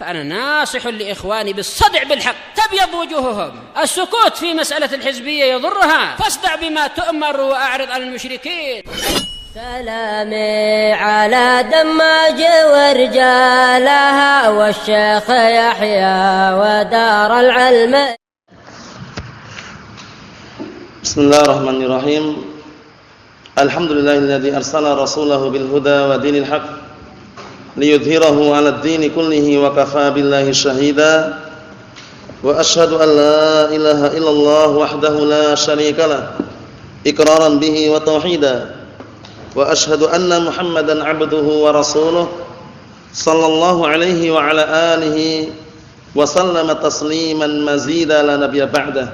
فأنا ناصح لإخواني بالصدع بالحق تبيض وجوههم. السكوت في مسألة الحزبية يضرها، فاصدع بما تؤمر وأعرض عن المشركين. سلامي على دماج ورجالها والشيخ يحيى ودار العلم. بسم الله الرحمن الرحيم. الحمد لله الذي أرسل رسوله بالهدى ودين الحق ليظهره على الدين كله وكفى بالله شهيدا وأشهد أن لا إله إلا الله وحده لا شريك له إقرارا به وتوحيدا وأشهد أن محمدا عبده ورسوله صلى الله عليه وعلى آله وسلم تسليما مزيدا لا نبي بعده.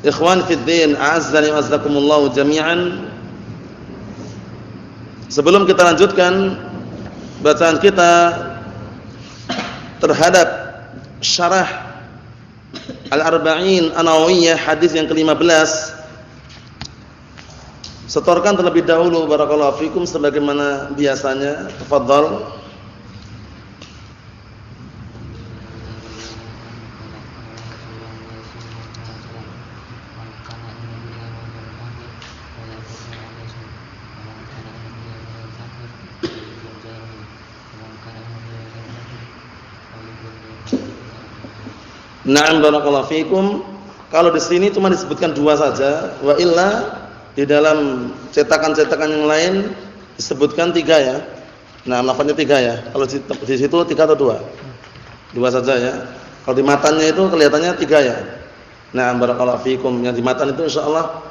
Ikhwan fid din, a'azzani wa azzakumullahu jami'an. Sebelum kita lanjutkan bacaan kita terhadap syarah Al-Arba'in An-Nawawiyah hadis yang ke-15, setorkan terlebih dahulu barakallahu fikum sebagaimana biasanya. Tafadhal. Na'am barakallahu fikum. Kalau di sini cuma disebutkan dua saja, wa illa di dalam cetakan-cetakan yang lain disebutkan tiga ya. Nah, lafaznya tiga ya. Kalau di situ tiga atau dua? Dua saja ya. Kalau di matanya itu kelihatannya tiga ya. Na'am barakallahu fikum. Yang di matan itu insyaallah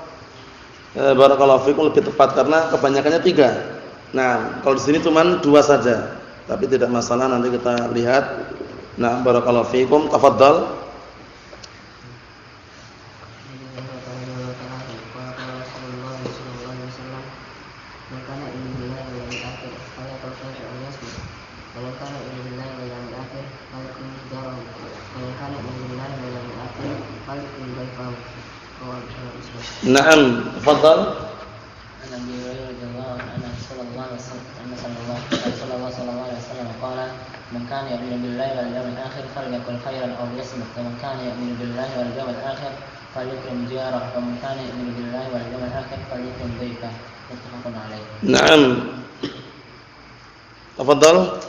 barakallahu fikum lebih tepat karena kebanyakannya tiga. Nah, kalau di sini cuma dua saja. Tapi tidak masalah, nanti kita lihat. Nah, barakallahu fikum. Tafadhal. Naam, tafadhal. Nabi radhiyallahu anhu sallallahu alaihi wasallam qala man kana yu'minu billahi wal yawmil akhir falyakul khairan aw liyasmut wa man kana yu'minu billahi wal yawmil akhir falyukrim jarahu wa man kana yu'minu billahi wal yawmil akhir falyukrim dhayfahu. Muttafaqun alaih. Naam. Tafadhal.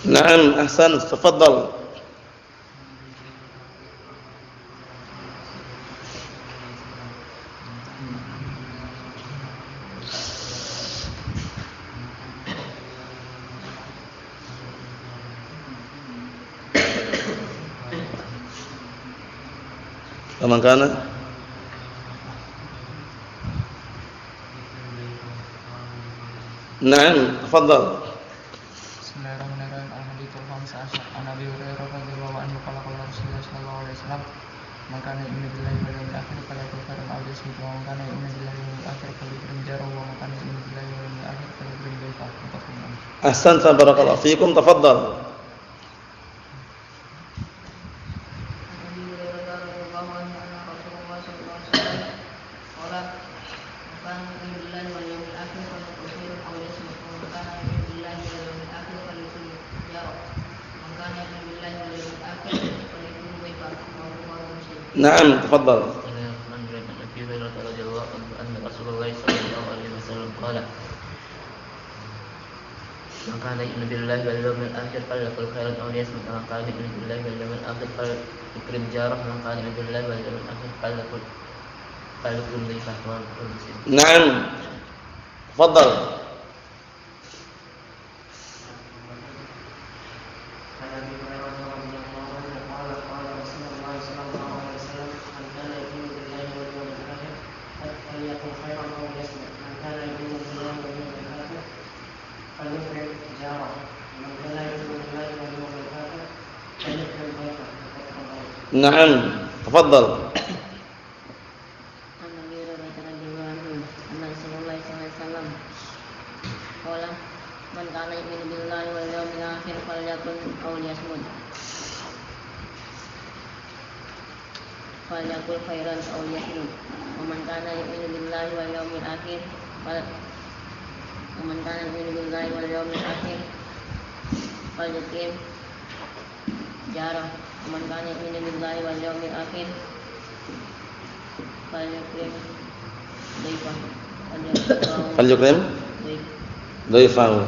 Naam, ahsan, tafadhal. Faman kana Naam, tafadhal. Bismillahirrahmanirrahim. Al-hadithul khamsah an Abi Hurairah radhiyallahu anhu qala qala Rasulullah sallallahu alaihi wasallam man kana yu'minu billahi wal yawmil akhir falyakul khairan aw liyasmut wa man kana yu'minu billahi wal yawmil akhir falyukrim jarahu wa man kana yu'minu billahi wal yawmil akhir falyukrim dhayfahu. Ahsan, barakallahu fikum. Tafadhal. Naam, tafadhal. Nabi radhiyallahu anhu anna Rasulullah sallallahu alaihi wasallam qala man kana yu'minu billahi wal yawmil akhir falyakul khairan aw liyasmut wa man kana yu'minu billahi wal yawmil akhir falyukrim jarahu wa man kana yu'minu billahi wal yawmil akhir falyukrim dhayfahu. Naam, tafadhal. Naam, tafadhal. Man kana yu'minu billahi wal yawmil akhir falyakul aw liyasmut. Falyakul khairan aw liyasmut. Wa man kana yu'minu billahi wal yawmil akhir ومن كان يؤمن بالله واليوم الآخر فليكرم جاره ومن كان يؤمن بالله واليوم الآخر فليكرم ضيفه فليكرم ضيفه.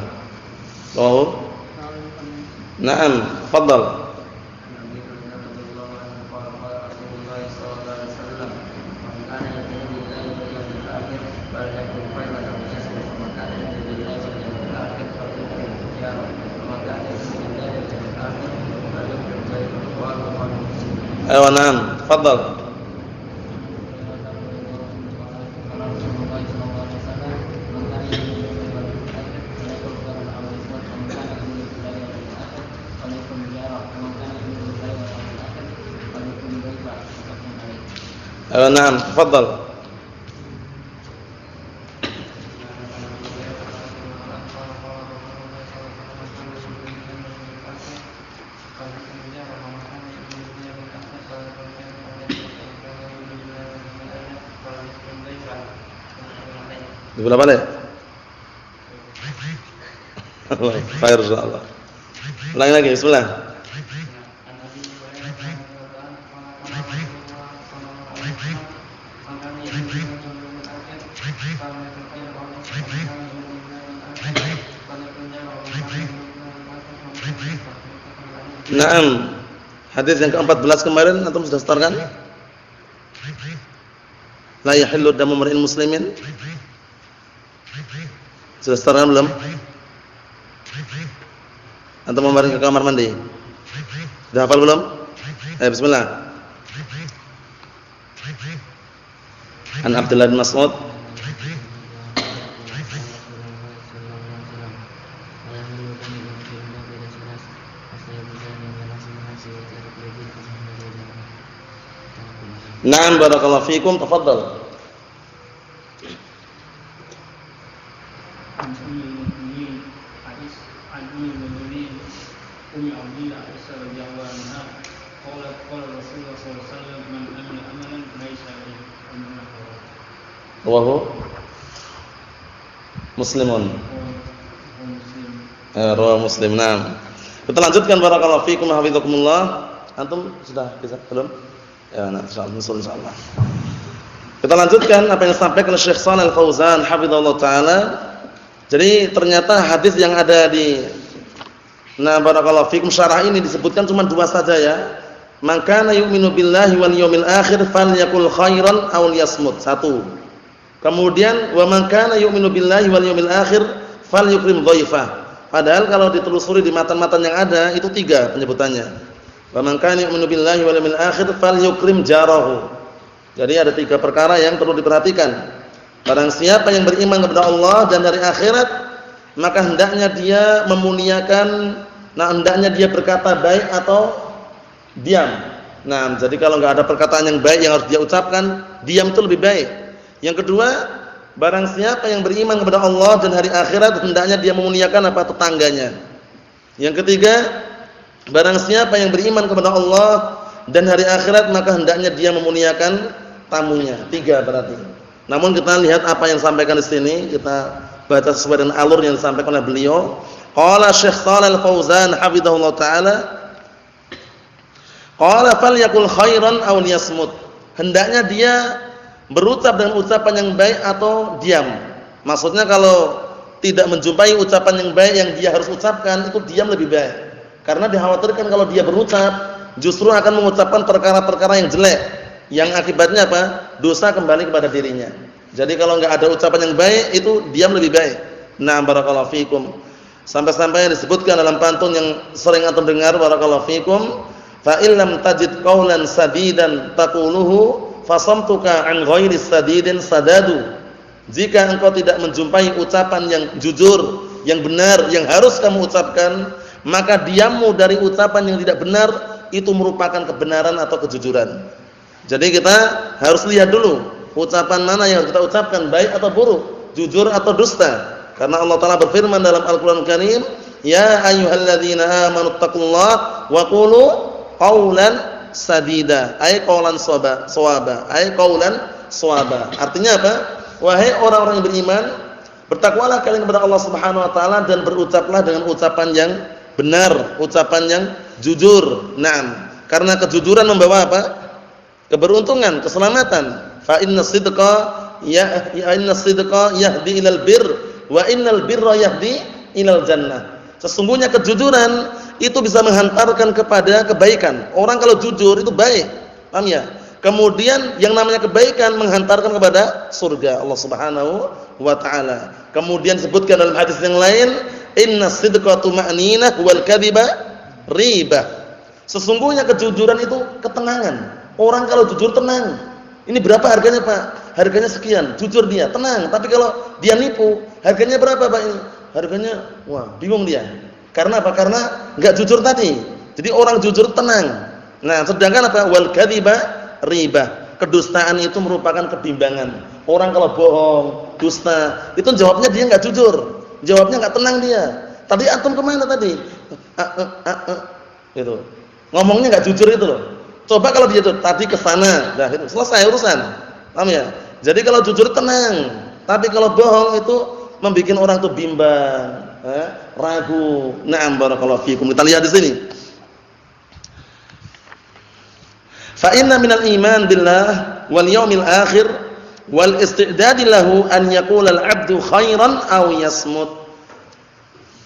رواه. نعم تفضل. أيوة نعم تفضل. أيوة نعم تفضل. Diulang balik. Khair insyaallah. Ulangi lagi, bismillah. Naam. Hadis yang ke-14 kemarin antum sudah setorkan? La yahillu damu mar'in muslimin. Sudah setorkan belum? Antum mau ke kamar mandi? Sudah hafal belum? Bismillah. An Abdullah bin Mas'ud Naam barakallahu fikum, tafadhal. Rawahu Muslimun. Rawahu Muslim. Naam. Kita lanjutkan barakallahu fikum hafizakumullah. Antum sudah bisa belum? Ya, nah, insyaallah. Kita lanjutkan apa yang disampaikan oleh Syekh Shalih Al-Fauzan hafizallahu taala. Jadi ternyata hadis yang ada di barakallahu fikum syarah ini disebutkan cuma dua saja ya. Man kana yu'minu billahi wal yawmil akhir falyakul khairan aw liyasmut. Satu. Kemudian wa man kana yu'minu billahi wal yawmil akhir falyukrim dhaifah. Padahal kalau ditelusuri di matan-matan yang ada itu tiga penyebutannya. Wa man kana yu'minu billahi wal yawmil akhir falyukrim jarahu. Jadi ada tiga perkara yang perlu diperhatikan. Barang siapa yang beriman kepada Allah dan hari akhirat, maka hendaknya dia memuliakan, hendaknya dia berkata baik atau diam. Nah, jadi kalau enggak ada perkataan yang baik yang harus dia ucapkan, diam itu lebih baik. Yang kedua, barang siapa yang beriman kepada Allah dan hari akhirat, hendaknya dia memuliakan tetangganya. Yang ketiga, barang siapa yang beriman kepada Allah dan hari akhirat, maka hendaknya dia memuliakan tamunya. Tiga berarti. Namun kita lihat apa yang disampaikan di sini, kita baca sesuai dengan alur yang disampaikan oleh beliau. Qala Syekh Shalih Al-Fauzan hafizahullah taala, qala falyakul khairan aw liyasmut. Hendaknya dia berucap dengan ucapan yang baik atau diam. Maksudnya kalau tidak menjumpai ucapan yang baik yang dia harus ucapkan, itu diam lebih baik. Karena dikhawatirkan kalau dia berucap justru akan mengucapkan perkara-perkara yang jelek, yang akibatnya apa? Dosa kembali kepada dirinya. Jadi kalau enggak ada ucapan yang baik, itu diam lebih baik. Nah, barakallahu fikum. Sampai-sampai disebutkan dalam pantun yang sering antum dengar, barakallahu fikum, fa illam tajid qaulan sadidan taquluhu fasamtuka an ghairi sadidin sadadu. Jika engkau tidak menjumpai ucapan yang jujur, yang benar, yang harus kamu ucapkan, maka diammu dari ucapan yang tidak benar itu merupakan kebenaran atau kejujuran. Jadi kita harus lihat dulu ucapan mana yang kita ucapkan, baik atau buruk, jujur atau dusta. Karena Allah Ta'ala berfirman dalam Al-Quran Karim, ya ayyuhalladzina amanu taqullaha wa qulu qawlan sadida, ay qawlan shawaba, ay qawlan shawaba. Artinya apa? Wahai orang-orang yang beriman, bertakwalah kalian kepada Allah Subhanahu wa taala dan berucaplah dengan ucapan yang benar, ucapan yang jujur. Naam. Karena kejujuran membawa apa? Keberuntungan, keselamatan. Fa innas sidqa yahdi ilal birr wa innal birra yahdi ilal jannah. Sesungguhnya kejujuran itu bisa menghantarkan kepada kebaikan. Orang kalau jujur itu baik. Paham ya? Kemudian yang namanya kebaikan menghantarkan kepada surga Allah Subhanahu wa taala. Kemudian disebutkan dalam hadis yang lain, innas sidqa tuma'ninah wal kadhiba ribah. Sesungguhnya kejujuran itu ketenangan. Orang kalau jujur tenang. Ini berapa harganya, Pak? Harganya sekian. Jujur dia, tenang. Tapi kalau dia nipu, harganya berapa, Pak ini? Harganya, wah, bingung dia. Karena apa? Karena enggak jujur tadi. Jadi orang jujur tenang. Nah, sedangkan apa? Wal kadhiba ribah. Kedustaan itu merupakan kebimbangan. Orang kalau bohong, dusta, itu jawabnya dia enggak jujur. Jawabnya enggak tenang dia. Tadi antum kemana tadi? Gitu. Ngomongnya enggak jujur itu loh. Coba kalau dia tuh tadi ke sana, nah itu selesai urusan. Paham ya? Jadi kalau jujur tenang, tapi kalau bohong itu membuat orang tuh bimbang, ragu. Na'am barakallahu fikum. Kita lihat di sini. Fa inna minal iman billah wal yaumil akhir wal isti'dad lahu an yaqula al-'abdu khairan aw yasmut.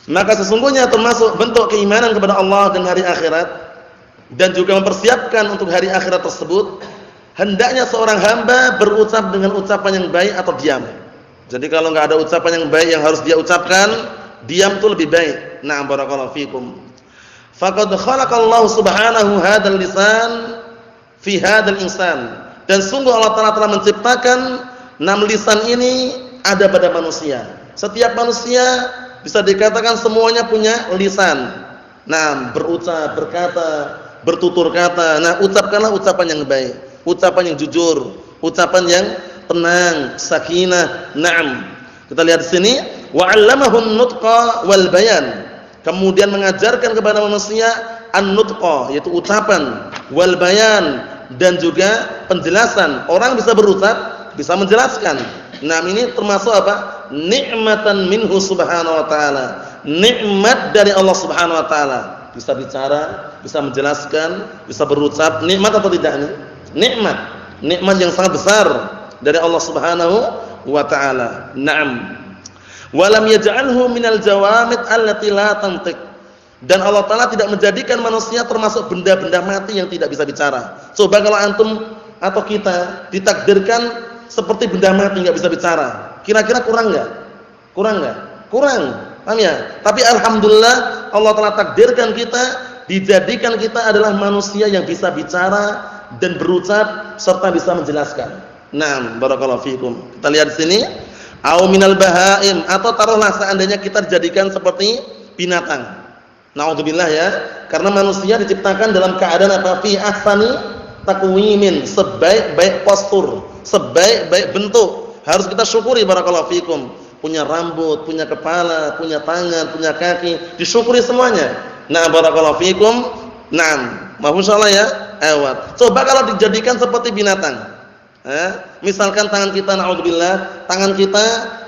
Maka sesungguhnya termasuk bentuk keimanan kepada Allah dan hari akhirat dan juga mempersiapkan untuk hari akhirat tersebut, hendaknya seorang hamba berucap dengan ucapan yang baik atau diam. Jadi kalau enggak ada ucapan yang baik yang harus dia ucapkan, diam itu lebih baik. Na'am barakallahu fikum. Faqad khalaqallahu subhanahu hadzal lisan fi hadzal insan. Dan sungguh Allah Ta'ala telah menciptakan 6 lisan ini ada pada manusia. Setiap manusia bisa dikatakan semuanya punya lisan. Nah, berucap, berkata, bertutur kata. Nah, ucapkanlah ucapan yang baik, ucapan yang jujur, ucapan yang tenang, sakinah. Naam. Kita lihat di sini, wa 'allamahun nutqa wal bayan. Kemudian mengajarkan kepada manusia an-nutqa, yaitu ucapan, wal bayan, dan juga penjelasan. Orang bisa berucap, bisa menjelaskan. Nah, ini termasuk apa? Nikmatan minhu subhanahu wa ta'ala. Nikmat dari Allah Subhanahu wa taala. Bisa bicara, bisa menjelaskan, bisa berucap. Nikmat atau tidak ini? Nikmat. Nikmat yang sangat besar dari Allah Subhanahu wa taala. Naam. Wa lam yaj'alhu minal jawamid allati la tantiq. Dan Allah Taala tidak menjadikan manusia termasuk benda-benda mati yang tidak bisa bicara. Coba kalau antum atau kita ditakdirkan seperti benda mati enggak bisa bicara. Kira-kira kurang enggak? Kurang enggak? Kurang. Paham ya? Tapi alhamdulillah Allah telah takdirkan kita, dijadikan kita adalah manusia yang bisa bicara dan berucap serta bisa menjelaskan. Naam, barakallahu fikum. Kita lihat di sini, au minal bahaim, atau taruhlah seandainya kita dijadikan seperti binatang. Naudzubillah ya, karena manusia diciptakan dalam keadaan apa? Fi ahsani taqwimin, sebaik-baik postur, sebaik-baik bentuk. Harus kita syukuri barakallahu fikum. Punya rambut, punya kepala, punya tangan, punya kaki, disyukuri semuanya. Nah, barakallahu fikum. Naam, masyaallah ya. Awat. Coba kalau dijadikan seperti binatang. Misalkan tangan kita naudzubillah, tangan kita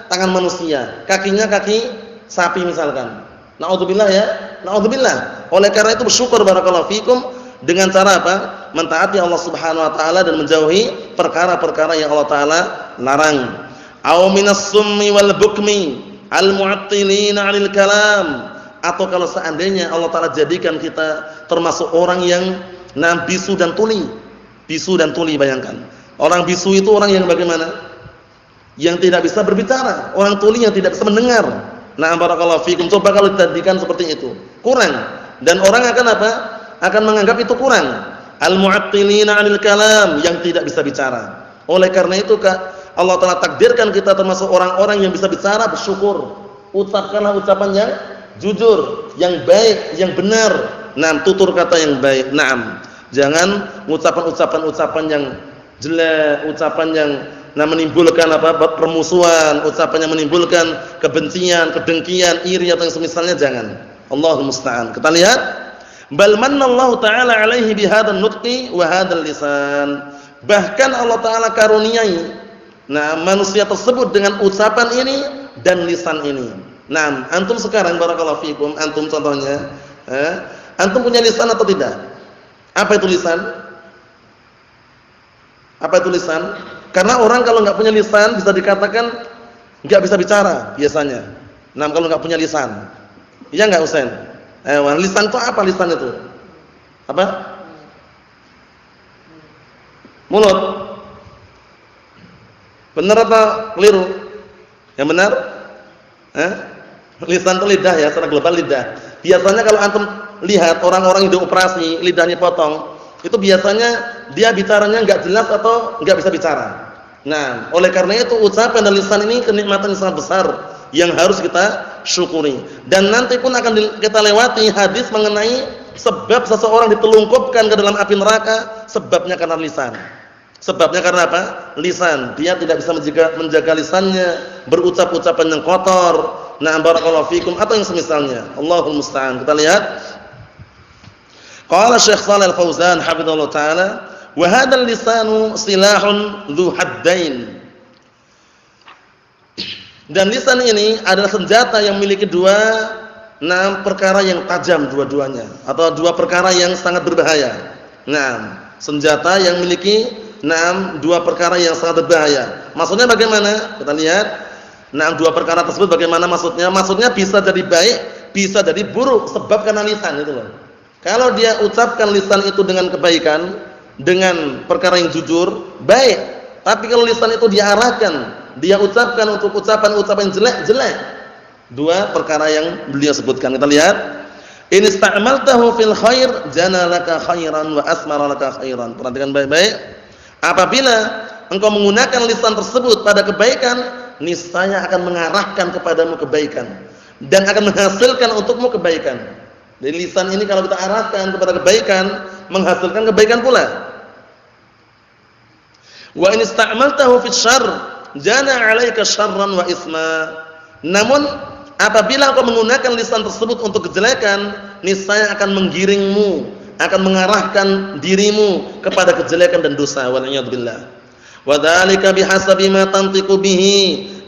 tangan manusia, kakinya kaki sapi misalkan. Naudzubillah ya. Naudzubillah. Oleh karena itu bersyukur barakallahu fikum dengan cara apa? Mentaati Allah Subhanahu wa taala dan menjauhi perkara-perkara yang Allah taala larang. Au minas summi wal bukmi al-mu'attilina 'anil kalam, atau kalau seandainya Allah Taala jadikan kita termasuk orang yang bisu dan tuli. Bisu dan tuli, bayangkan. Orang bisu itu orang yang bagaimana? Yang tidak bisa berbicara, orang tuli yang tidak bisa mendengar. Nah, barakallahu fikum. Coba kalau dijadikan seperti itu, kurang. Dan orang akan apa? Akan menganggap itu kurang. Al-mu'attilina 'anil kalam, yang tidak bisa bicara. Oleh karena itu, Allah telah takdirkan kita termasuk orang-orang yang bisa bicara, bersyukur. Ucapkanlah ucapan yang jujur, yang baik, yang benar. Naam, tutur kata yang baik. Naam. Jangan ucapan-ucapan yang jelek, ucapan yang menimbulkan permusuhan, ucapannya menimbulkan kebencian, kedengkian, iri atau yang semisalnya, jangan. Allahul musta'an. Kita lihat, bal manallahu ta'ala alaihi bihadzal nutqi wa hadzal lisan. Bahkan Allah taala karuniai manusia tersebut dengan ucapan ini dan lisan ini. Nah, antum sekarang barakallahu fikum, antum contohnya, antum punya lisan atau tidak? Apa itu lisan? Apa itu lisan? Karena orang kalau enggak punya lisan bisa dikatakan enggak bisa bicara biasanya. Nah, kalau enggak punya lisan. Iya enggak, Husain? Lisan itu apa lisan itu? Apa? Mulut. Benar apa keliru? Yang benar? Lisan itu lidah ya, secara global lidah. Biasanya kalau antum lihat orang-orang yang dioperasi, lidahnya potong, itu biasanya dia bicaranya enggak jelas atau enggak bisa bicara. Nah, oleh karena itu ucapan dan lisan ini kenikmatan yang sangat besar yang harus kita syukuri. Dan nanti pun akan kita lewati hadis mengenai sebab seseorang ditelungkupkan ke dalam api neraka, sebabnya karena lisan. Sebabnya karena apa? Lisan. Dia tidak bisa menjaga lisannya, berucap ucapan yang kotor. Nah, barakallahu fikum atau yang semisalnya. Allahul musta'an. Kita lihat. Qala Syekh Shalih Al-Fauzan hafizallahu taala, wa hadzal lisanu silahun dzu haddain. Dan lisan ini adalah senjata yang memiliki dua perkara yang tajam dua-duanya, atau dua perkara yang sangat berbahaya. Senjata yang memiliki dua perkara yang sangat berbahaya. Maksudnya bagaimana? Kita lihat. Dua perkara tersebut bagaimana maksudnya? Maksudnya bisa jadi baik, bisa jadi buruk sebab karena lisan itu loh. Kalau dia ucapkan lisan itu dengan kebaikan, dengan perkara yang jujur, baik. Tapi kalau lisan itu diarahkan, dia ucapkan untuk ucapan-ucapan jelek-jelek. Dua perkara yang beliau sebutkan. Kita lihat. In ista'maltahu fil khair jana laka khairan wa asmara laka khairan. Perhatikan baik-baik. Apabila engkau menggunakan lisan tersebut pada kebaikan, niscaya akan mengarahkan kepadamu kebaikan dan akan menghasilkan untukmu kebaikan. Jadi lisan ini kalau kita arahkan kepada kebaikan, menghasilkan kebaikan pula. Wa in ista'maltahu fis syarr jana 'alaika syarran wa isma. Namun apabila engkau menggunakan lisan tersebut untuk kejelekan, niscaya akan menggiringmu, akan mengarahkan dirimu kepada kejelekan dan dosa. Wal-'iyadzu billah. Wa dzalika bihasabi ma tantiqu bihi.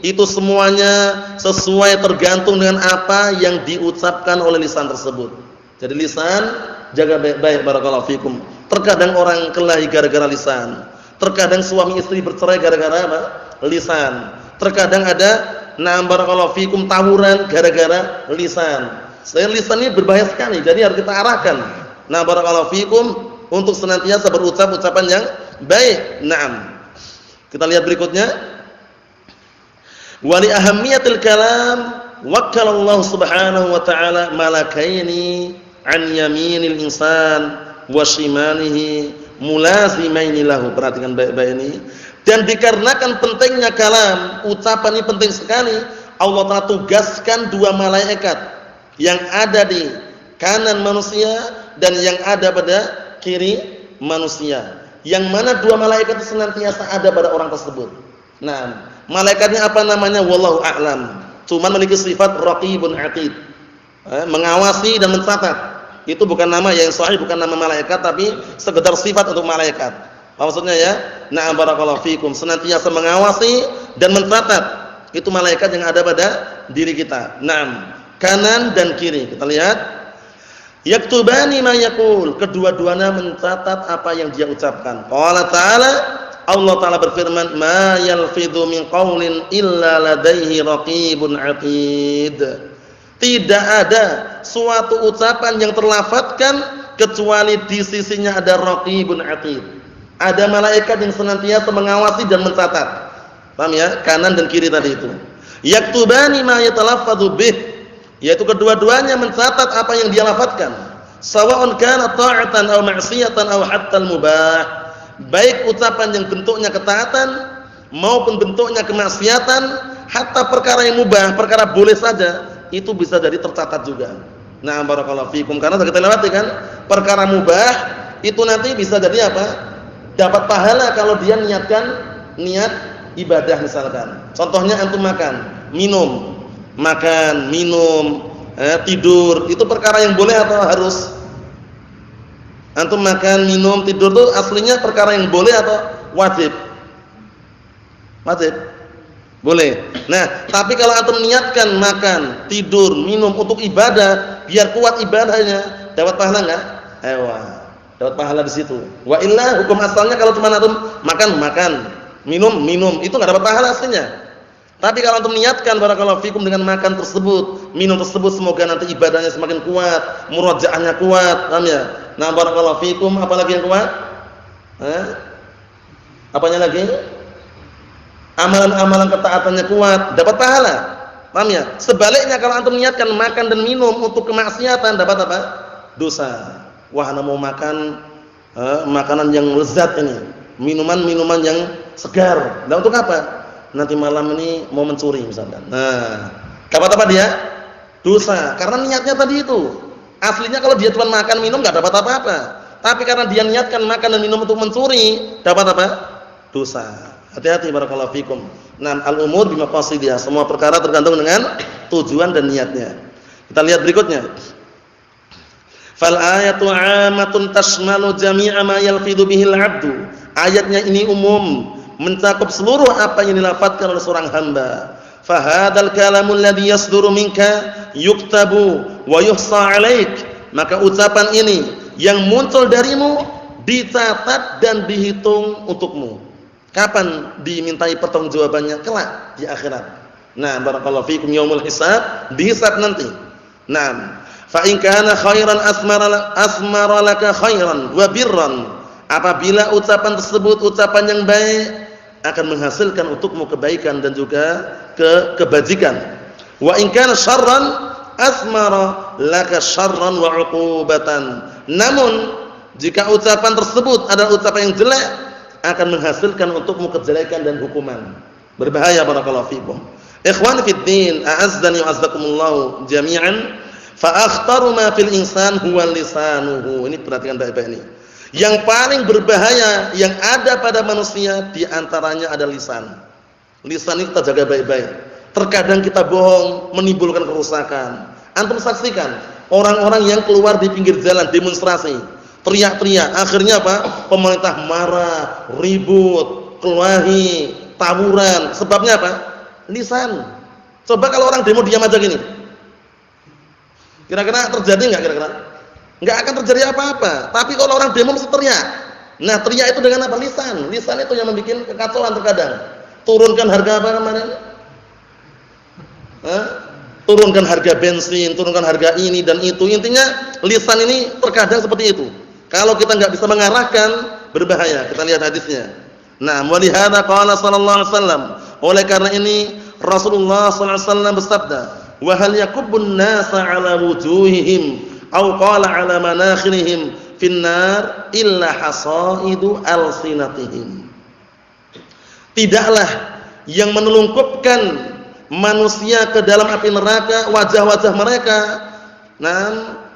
Itu semuanya sesuai tergantung dengan apa yang diucapkan oleh lisan tersebut. Jadi lisan jaga baik-baik barakallahu fikum. Terkadang orang kelahi gara-gara lisan. Terkadang suami istri bercerai gara-gara apa? Lisan. Terkadang ada barakallahu fikum tawuran gara-gara lisan. Lisan ini berbahaya sekali. Jadi harus kita arahkan. Barakallahu fikum untuk senantiasa berucap ucapan yang baik. Kita lihat berikutnya. Wa li ahammiyatil kalam wakkalallahu subhanahu wa ta'ala malakaini an yaminil insan wa shimalihi mulazimaini lahu. Perhatikan baik-baik ini. Dan dikarenakan pentingnya kalam, ucapan ini penting sekali, Allah Ta'ala tugaskan dua malaikat yang ada di kanan manusia dan yang ada pada kiri manusia. Yang mana dua malaikat itu senantiasa ada pada orang tersebut. Malaikatnya apa namanya? Wallahu a'lam. Cuma memiliki sifat raqibun atid. Mengawasi dan mencatat. Itu bukan nama yang sahih, bukan nama malaikat, tapi sekedar sifat untuk malaikat. Apa maksudnya ya? Barakallahu fikum. Senantiasa mengawasi dan mencatat. Itu malaikat yang ada pada diri kita. Kanan dan kiri. Kita lihat. Yaktubani ma yaqul. Kedua-duanya mencatat apa yang dia ucapkan. Qala ta'ala, Allah Ta'ala berfirman, ma yalfidhu min qawlin illa ladaihi raqibun atid. Tidak ada suatu ucapan yang terlafadzkan kecuali di sisinya ada raqibun atid. Ada malaikat yang senantiasa mengawasi dan mencatat. Paham ya? Kanan dan kiri tadi itu. Yaktubani ma yatalaffadhu bih. Yaitu kedua-duanya mencatat apa yang dia lafadzkan. Sawa'un kana ta'atan aw ma'siyatan aw hatta al-mubah. Baik ucapan yang bentuknya ketaatan maupun bentuknya kemaksiatan, hatta perkara yang mubah, perkara boleh saja, itu bisa jadi tercatat juga. Barakallahu fikum. Karena sudah kita lewati kan, perkara mubah itu nanti bisa jadi apa? Dapat pahala kalau dia niat ibadah misalkan. Contohnya antum makan, minum, tidur, itu perkara yang boleh atau harus? Antum makan, minum, tidur itu aslinya perkara yang boleh atau wajib? Wajib. Boleh. Nah, tapi kalau antum niatkan makan, tidur, minum untuk ibadah, biar kuat ibadahnya, dapat pahala enggak? Dapat pahala di situ. Wa illa hukum asalnya kalau cuma antum makan, minum, itu enggak dapat pahala aslinya. Tapi kalau antum niatkan barakallahu fikum dengan makan tersebut, minum tersebut, semoga nanti ibadahnya semakin kuat, murajaahnya kuat, paham ya? Nah, barakallahu fikum, apalagi yang kuat? Apanya lagi? Amalan-amalan ketaatannya kuat, dapat pahala. Paham ya? Sebaliknya kalau antum niatkan makan dan minum untuk kemaksiatan, dapat apa? Dosa. Wah, ana mau makan makanan yang lezat ini, minuman yang segar. Nah, untuk apa? Nanti malam ini mau mencuri misalkan. Nah, dapat apa dia? Dosa. Karena niatnya tadi itu. Aslinya kalau dia cuma makan minum enggak dapat apa-apa. Tapi karena dia niatkan makan dan minum untuk mencuri, dapat apa? Dosa. Hati-hati barakallahu fikum. Nah, al-umur bimaqasidiha. Semua perkara tergantung dengan tujuan dan niatnya. Kita lihat berikutnya. Fal ayatu 'ammatun tashmalu jami'a ma yalfidu bihil 'abdu. Ayatnya ini umum, mencakup seluruh apa yang dilafadzkan oleh seorang hamba. Fa hadzal kalamul ladzi yasduru minka yuktabu wa yuhsa 'alaik. Maka ucapan ini yang muncul darimu dicatat dan dihitung untukmu. Kapan dimintai pertanggungjawabannya? Kelak di akhirat. Nah, barakallahu fikum yaumul hisab, dihisab nanti. Nah, fa in kana khairan asmara laka khairan wa birran. Apabila ucapan tersebut ucapan yang baik, akan menghasilkan untukmu kebaikan dan juga kebajikan. Wa in kana syarran asmara laka syarran wa 'uqubatan. Namun jika ucapan tersebut adalah ucapan yang jelek, akan menghasilkan untukmu kejelekan dan hukuman. Berbahaya barakallahu fikum. Ikhwani fid din, a'azzani wa azzakumullah jami'an. Fa akhtaru ma fil insan huwa lisanuhu. Ini perhatikan baik-baik ini. Yang paling berbahaya yang ada pada manusia di antaranya ada lisan. Lisan ini kita jaga baik-baik. Terkadang kita bohong menimbulkan kerusakan. Antum saksikan orang-orang yang keluar di pinggir jalan demonstrasi, teriak-teriak, akhirnya apa? Pemerintah marah, ribut, kelahi, tawuran. Sebabnya apa? Lisan. Coba kalau orang demo diam aja gini, kira-kira terjadi enggak kira-kira? Enggak akan terjadi apa-apa. Tapi kalau orang demo mesti teriak. Nah, teriak itu dengan apa? Lisan. Lisan itu yang membuat kekacauan terkadang. Turunkan harga apa kemarin? Turunkan harga bensin, turunkan harga ini dan itu. Intinya lisan ini terkadang seperti itu. Kalau kita enggak bisa mengarahkan, berbahaya. Kita lihat hadisnya. Nah, walihada qala sallallahu alaihi wasallam. Oleh karena ini Rasulullah sallallahu alaihi wasallam bersabda, "Wa hal yakubbun nasa 'ala wujuhihim aw qala 'ala manakhirihim finnar illa hasaidu alsinatihim." Tidaklah yang menelungkupkan manusia ke dalam api neraka wajah-wajah mereka,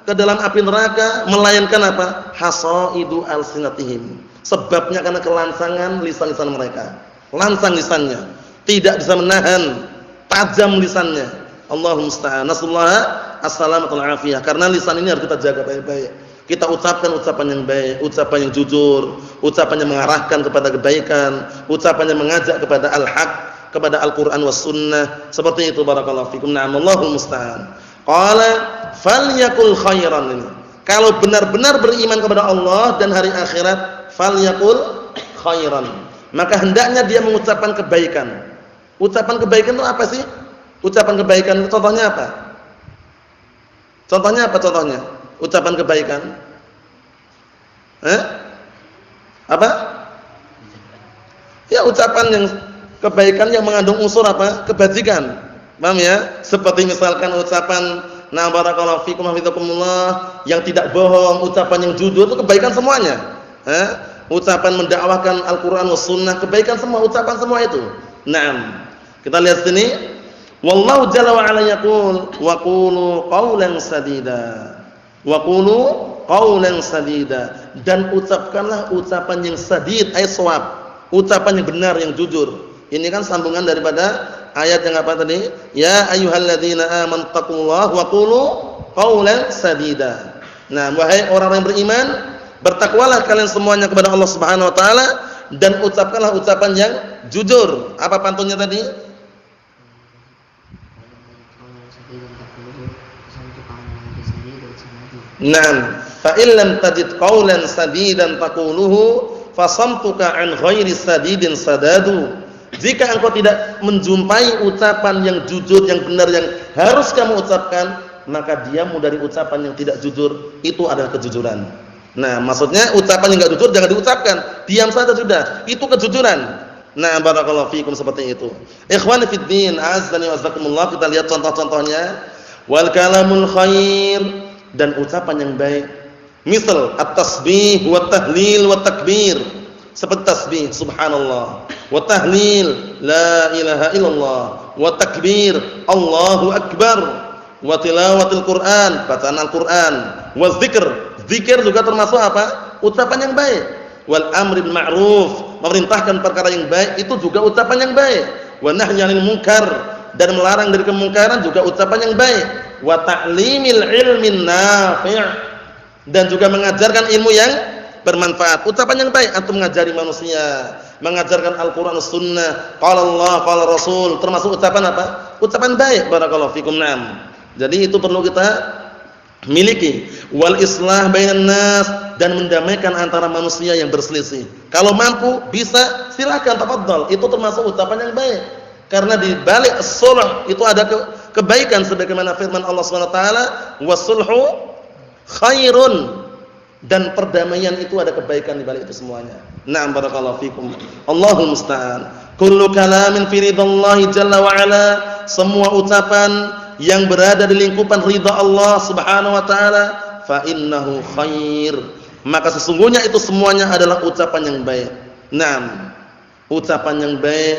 ke dalam api neraka melainkan apa? Hasaidu alsinatihim. Sebabnya karena kelansangan lisan-lisan mereka. Lansang lisannya, tidak bisa menahan, tajam lisannya. Allahumma musta'an. Nasallahu as-salamatu wal afiyah. Karena lisan ini harus kita jaga baik-baik. Kita ucapkan ucapan yang baik, ucapan yang jujur, ucapan yang mengarahkan kepada kebaikan, ucapan yang mengajak kepada al-haq, kepada Al-Qur'an was sunnah. Seperti itu barakallahu fikum. Na'am, Allahul musta'an. Qala falyakul khairan ini. Kalau benar-benar beriman kepada Allah dan hari akhirat, falyakul khairan. Maka hendaknya dia mengucapkan kebaikan. Ucapan kebaikan itu apa sih? Ucapan kebaikan itu contohnya apa? Contohnya apa contohnya? Ucapan kebaikan. Apa? Ya ucapan yang kebaikan yang mengandung unsur apa? Kebajikan. Paham ya? Seperti misalkan ucapan na barakallahu fikum hafizakumullah yang tidak bohong, ucapan yang jujur itu kebaikan semuanya. Ucapan mendakwahkan Al-Qur'an was sunnah, kebaikan semua, ucapan semua itu. Naam. Kita lihat sini. Wallahu jalla wa ala yaqul wa qulu qawlan sadida. Wa qulu qawlan sadida. Dan ucapkanlah ucapan yang sadid, ay shawab. Ucapan yang benar, yang jujur. Ini kan sambungan daripada ayat yang apa tadi? Ya ayyuhalladzina amanu taqullaha wa qulu qawlan sadida. Nah, wahai orang-orang yang beriman, bertakwalah kalian semuanya kepada Allah Subhanahu wa taala dan ucapkanlah ucapan yang jujur. Apa pantunnya tadi? Naam, fa illam tajid qawlan sadidan taquluhu fasamtuka an ghairi sadidin sadadu. Jika engkau tidak menjumpai ucapan yang jujur, yang benar, yang harus kamu ucapkan, maka diammu dari ucapan yang tidak jujur, itu adalah kejujuran. Nah, maksudnya ucapan yang enggak jujur jangan diucapkan, diam saja sudah, itu kejujuran. Nah, barakallahu fikum seperti itu. Ikhwani fid din, azzani wa azakumullah, kita lihat contoh-contohnya. Wal kalamul khair, dan ucapan yang baik. Misal at-tasbih wa tahlil wa takbir. Seperti tasbih subhanallah, wa tahlil la ilaha illallah, wa takbir Allahu akbar, wa tilawatil Quran, bacaan Al-Qur'an, wa zikr, zikir juga termasuk apa? Ucapan yang baik. Wal amri bil ma'ruf, memerintahkan perkara yang baik itu juga ucapan yang baik. Wa nahyi 'anil munkar, dan melarang dari kemungkaran juga ucapan yang baik. Wa ta'limil ilmin nafi', dan juga mengajarkan ilmu yang bermanfaat. Ucapan yang baik, antum mengajari manusia, mengajarkan Al-Qur'an Sunnah, qala Allah, qala Rasul, termasuk ucapan apa? Ucapan baik. Barakallahu fikum. Naam. Jadi itu perlu kita miliki. Wal islah bainan nas, dan mendamaikan antara manusia yang berselisih. Kalau mampu, bisa, silakan tafadhal. Itu termasuk ucapan yang baik. Karena di balik sulh itu ada kebaikan sebagaimana firman Allah Subhanahu wa taala, wasulhu khairun, dan perdamaian itu ada kebaikan di balik itu semuanya. Na'am, barakallahu fikum. Allahul musta'an. Kullu kalamin fi ridallahi jalla wa ala, semua ucapan yang berada di lingkupan ridha Allah Subhanahu wa taala, fa innahu khair, maka sesungguhnya itu semuanya adalah ucapan yang baik. Naam, ucapan yang baik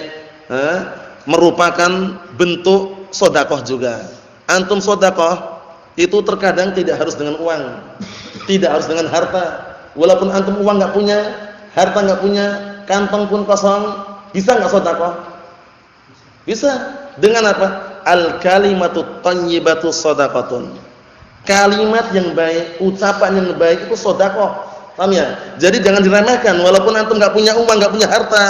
merupakan bentuk sedekah juga. Antum sedekah itu terkadang tidak harus dengan uang, tidak harus dengan harta. Walaupun antum uang enggak punya, harta enggak punya, kantong pun kosong, bisa enggak sedekah? Bisa. Dengan apa? Al-kalimatut thayyibatu shadaqatun. Kalimat yang baik, ucapan yang baik itu sedekah. Paham ya? Jadi jangan diremehkan, walaupun antum enggak punya uang, enggak punya harta,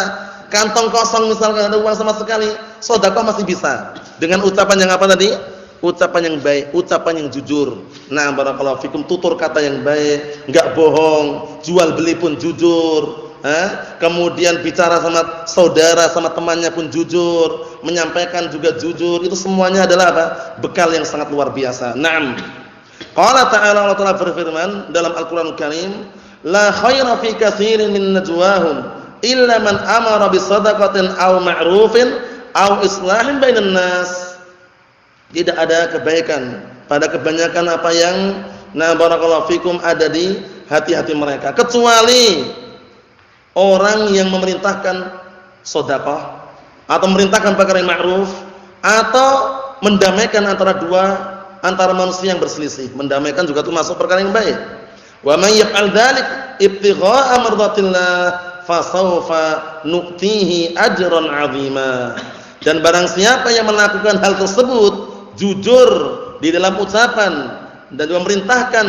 kantong kosong misalkan, ada uang sama sekali, sedekah masih bisa. Dengan ucapan yang apa tadi? Ucapan yang baik, ucapan yang jujur. Nah, barakallahu fikum, tutur kata yang baik, enggak bohong, jual beli pun jujur. Kemudian bicara sama saudara, sama temannya pun jujur, menyampaikan juga jujur. Itu semuanya adalah apa? Bekal yang sangat luar biasa. Naam. Qala ta'ala, Allah Ta'ala berfirman dalam Al-Qur'anul Karim, la khaira fi katsirin min najwahum illa man amara bi shadaqatin aw ma'rufin aw islahin bainan nas. Tidak ada kebaikan pada kebanyakan apa yang barakallahu fikum ada di hati-hati mereka, kecuali orang yang memerintahkan sedekah atau memerintahkan perkara yang ma'ruf atau mendamaikan antara manusia yang berselisih. Mendamaikan juga termasuk perkara yang baik. Wa may yaf'al dzalik ibtigha'a mardatillah fasawfa nu'tihi ajran 'azima. Dan barang siapa yang melakukan hal tersebut jujur di dalam ucapan dan juga memerintahkan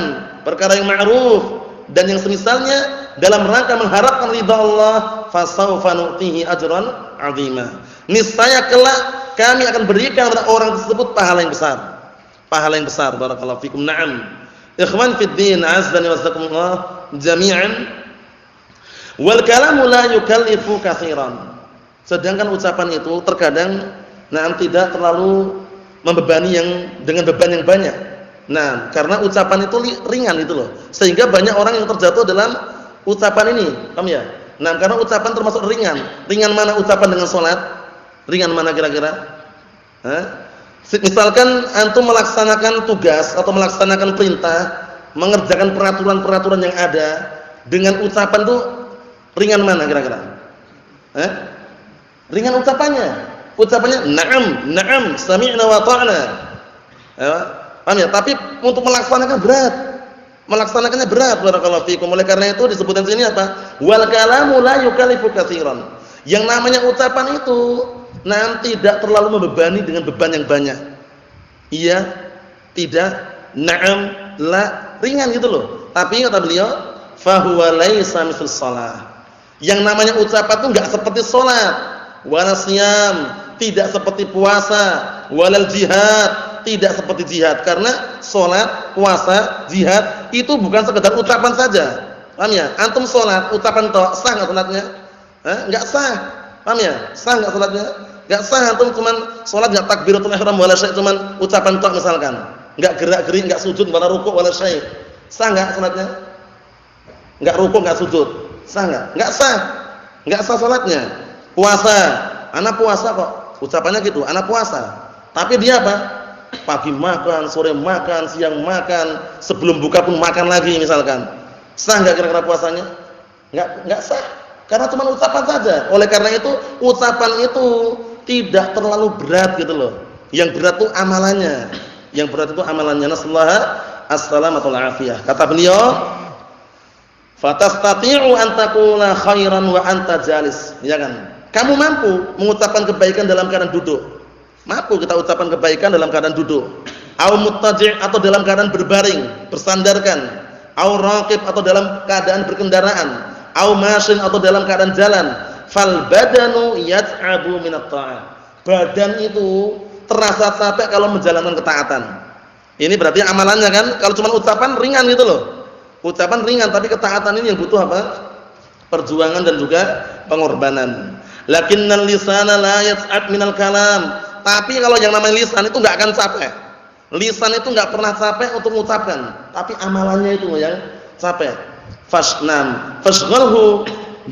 perkara yang ma'ruf dan yang semisalnya dalam rangka mengharapkan ridha Allah, fasawfa nu'tihi ajran 'azima. Niscaya kelak kami akan berikan kepada orang tersebut pahala yang besar. Pahala yang besar. Barakallahu fikum. Na'am. Ikhwan fid din, azzani wa jazakumullah jami'an. Wal kalamu la yukallifu katsiran. Sedangkan ucapan itu terkadang tidak terlalu membebani dengan beban yang banyak. Nah, karena ucapan itu ringan itu loh. Sehingga banyak orang yang terjatuh dalam ucapan ini. Paham ya? Nah, karena ucapan termasuk ringan. Ringan mana ucapan dengan salat? Ringan mana kira-kira? Misalkan antum melaksanakan tugas atau melaksanakan perintah, mengerjakan peraturan-peraturan yang ada dengan ucapan tuh ringan mana kira-kira? Ringan ucapannya. Ucapannya na'am, sami'na wa ta'na. Paham ya? Tapi untuk melaksanakan berat. Melaksanakannya berat, barakallahu fikum. Oleh karena itu disebutkan sini apa? Wal kalamu la yukallifu katsiran. Yang namanya ucapan itu tidak terlalu membebani dengan beban yang banyak. Iya, tidak, na'am, la, ringan gitu loh. Tapi kata beliau, fa huwa laisa mithlu shalah. Yang namanya ucapan itu enggak seperti salat, wala siyam, tidak seperti puasa, walal jihad, tidak seperti jihad. Karena salat, puasa, jihad itu bukan sekedar ucapan saja. Paham ya? Antum salat, ucapan tok, sah enggak salatnya? Enggak sah. Paham ya? Sah enggak salatnya? Enggak sah. Antum cuman salat enggak takbiratul ihram wala syai', cuman ucapan tok misalkan. Enggak gerak-gerik, enggak sujud, wala rukuk wala syai'. Sah enggak salatnya? Enggak rukuk, enggak sujud. Sah enggak? Enggak sah. Enggak sah salatnya. Puasa, ana puasa kok. Ucapannya gitu, ana puasa. Tapi dia apa? Pagi makan, sore makan, siang makan, sebelum buka pun makan lagi misalkan. Sah enggak kira-kira puasanya? Enggak sah. Karena cuma ucapan saja. Oleh karena itu, ucapan itu tidak terlalu berat gitu loh. Yang berat itu amalannya. Yang berat itu amalannya. Nasallahu as-salamatu wal afiyah. Kata beliau, fatastati'u an taqula khairan wa anta jalis. Ya kan? Kamu mampu mengucapkan kebaikan dalam keadaan duduk. Mampu kita ucapkan kebaikan dalam keadaan duduk. Au muttaji' atau dalam keadaan berbaring, bersandarkan. Au raqib atau dalam keadaan berkendaraan. Au masyin atau dalam keadaan jalan. Fal badanu yat'abu minat ta'ah. Badan itu terasa capek kalau menjalankan ketaatan. Ini berarti amalannya kan? Kalau cuma ucapan ringan gitu loh. Ucapan ringan, tapi ketaatan ini yang butuh apa? Perjuangan dan juga pengorbanan. Lakinnal lisana la yas'ab minal kalam. Tapi kalau yang namanya lisan itu enggak akan capek. Lisan itu enggak pernah capek untuk mengucapkan, tapi amalannya itu yang capek. Fashghalhu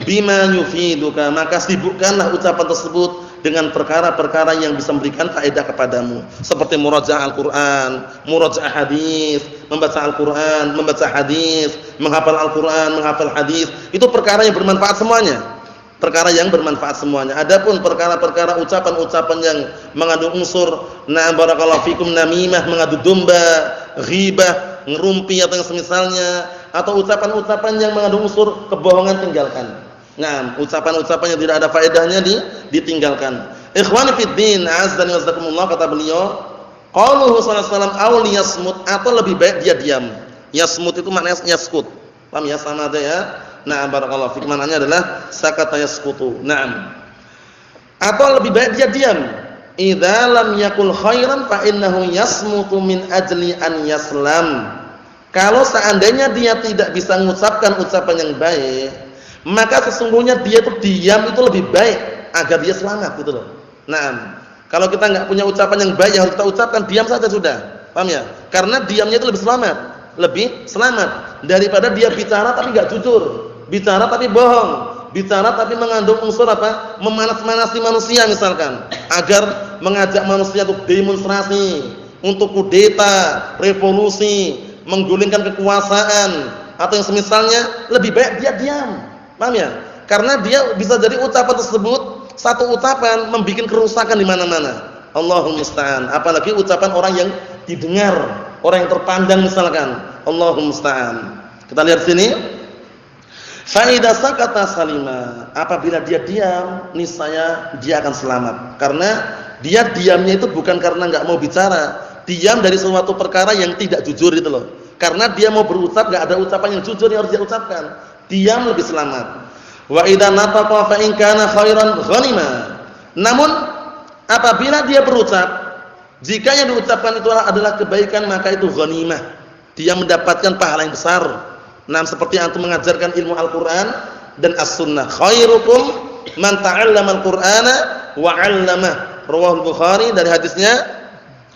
bima yufiduka, maka sibukkanlah ucapan tersebut dengan perkara-perkara yang bisa memberikan faedah kepadamu, seperti murajaah Al-Qur'an, murajaah hadis, membaca Al-Qur'an, membaca hadis, menghafal Al-Qur'an, menghafal hadis. Itu perkara yang bermanfaat semuanya. Perkara yang bermanfaat semuanya. Adapun perkara-perkara ucapan-ucapan yang mengandung unsur barakallahu fikum namimah, mengadu domba, ghibah, ngerumpi atau yang semisalnya, atau ucapan-ucapan yang mengandung unsur kebohongan, tinggalkan. Nah, ucapan-ucapan yang tidak ada faedahnya ditinggalkan. Ikhwani fid din, azdani wasakumullah, kata beliau, qauluhu sallallahu alaihi wasallam aw liyasmut, atau lebih baik dia diam. Yasmut itu maknanya yaskut. Paham ya, sama aja ya. Nah, barakallahu fik, maknanya adalah sakata yaskutu. Naam. Atau lebih baik dia diam. Idza lam yakul khairan fa innahu yasmutu min ajli an yaslam. Kalau seandainya dia tidak bisa mengucapkan ucapan yang baik, maka sesungguhnya dia itu diam itu lebih baik agar dia selamat gitu loh. Naam. Kalau kita enggak punya ucapan yang baik yang harus kita ucapkan, diam saja sudah. Paham ya? Karena diamnya itu lebih selamat daripada dia bicara tapi enggak jujur, bicara tapi bohong, bicara tapi mengandung unsur apa? Memanas-manasi manusia misalkan, agar mengajak manusia untuk demonstrasi, untuk kudeta, revolusi, menggulingkan kekuasaan atau yang semisalnya, lebih baik dia diam. Paham ya? Karena dia bisa jadi ucapan tersebut, satu ucapan membuat kerusakan di mana-mana. Allahul musta'an. Apalagi ucapan orang yang didengar, orang yang terpandang misalkan. Allahul musta'an. Kita lihat sini. Fa idza sakata salima. Apabila dia diam, niscaya dia akan selamat. Karena dia diamnya itu bukan karena enggak mau bicara, diam dari suatu perkara yang tidak jujur itu loh. Karena dia mau berucap enggak ada ucapan yang jujur yang harus dia ucapkan. Diam lebih selamat. Wa idza nataqa fa in kana khairan ghanima. Namun apabila dia berucap, jika yang diucapkan itu adalah kebaikan, maka itu ghanimah. Dia mendapatkan pahala yang besar. Nah, seperti antum mengajarkan ilmu Al-Qur'an dan As-Sunnah. Khairukum man ta'allama Al-Qur'ana wa 'allamah. Riwayat Bukhari dari hadisnya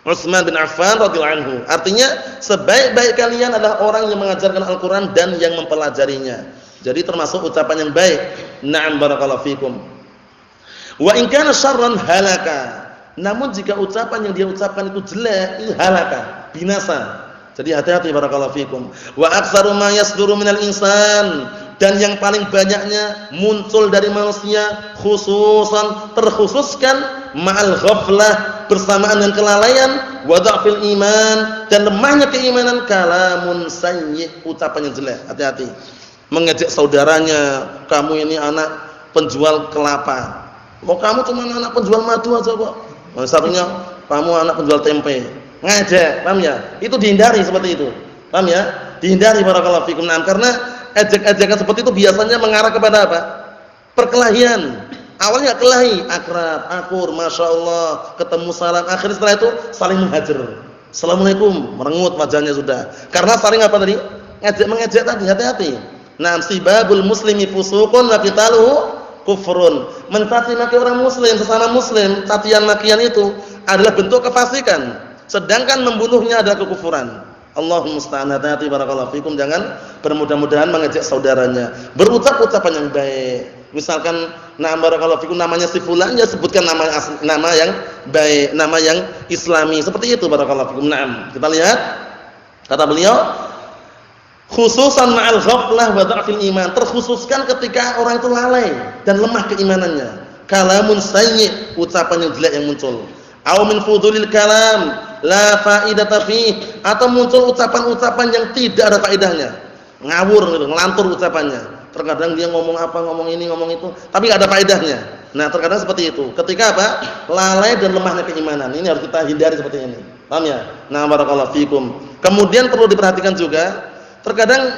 Utsman bin Affan radhiyallahu anhu. Artinya, sebaik-baik kalian adalah orang yang mengajarkan Al-Qur'an dan yang mempelajarinya. Jadi termasuk ucapan yang baik. Na'am barakallahu fikum. Wa in kana syarran halaka. Namun jika ucapan yang dia ucapkan itu jelek, itu halaka, binasa. Jadi hati-hati barakallahu fikum. Wa aktsaru ma yasduru minal insan, dan yang paling banyaknya muncul dari manusia khususan terkhususkan ma'al ghaflah, bersamaan dengan kelalaian, wa dha'fil iman, dan lemahnya keimanan, kalamun sayyi, ucapan yang jelek. Hati-hati. Mengejek saudaranya, kamu ini anak penjual kelapa. Mau kamu cuma anak penjual madu aja kok. Satunya kamu anak penjual tempe. Ngejek, paham ya? Itu dihindari seperti itu. Paham ya? Dihindari barakallahu fikum. Nah, karena ejek-ejekan seperti itu biasanya mengarah kepada apa? Perkelahian. Awalnya kelahi, akrab, akur, masya Allah, ketemu salam. Akhirnya setelah itu saling menghajar. Assalamualaikum, merengut wajahnya sudah. Karena saling apa tadi? Mengejek tadi, hati-hati. Nah, sibabul muslimi fusuqun wa qitaluhu kufrun. Mencaci maki orang muslim, sesama muslim, cacian makian itu adalah bentuk kefasikan. Sedangkan membunuhnya adalah kekufuran. Allahumma musta'an, hati-hati barakallahu fikum, jangan bermudah-mudahan mengejek saudaranya. Berucap ucapan yang baik. Misalkan barakallahu fikum namanya si fulan, ya sebutkan nama yang baik, nama yang islami. Seperti itu barakallahu fikum. Naam. Kita lihat kata beliau, khususan ma'al ghaflah wa dha'fil iman, terkhususkan ketika orang itu lalai dan lemah keimanannya. Kalamun sayyi, ucapan yang jelek yang muncul. Aw min fudulil kalam la faidata fi, atau muncul ucapan-ucapan yang tidak ada faedahnya. Ngawur gitu, ngelantur ucapannya. Terkadang dia ngomong apa, ngomong ini, ngomong itu, tapi enggak ada faedahnya. Nah, terkadang seperti itu. Ketika apa? Lalai dan lemahnya keimanan. Ini harus kita hindari seperti ini. Paham ya? Nah, barakallahu fikum. Kemudian perlu diperhatikan juga, terkadang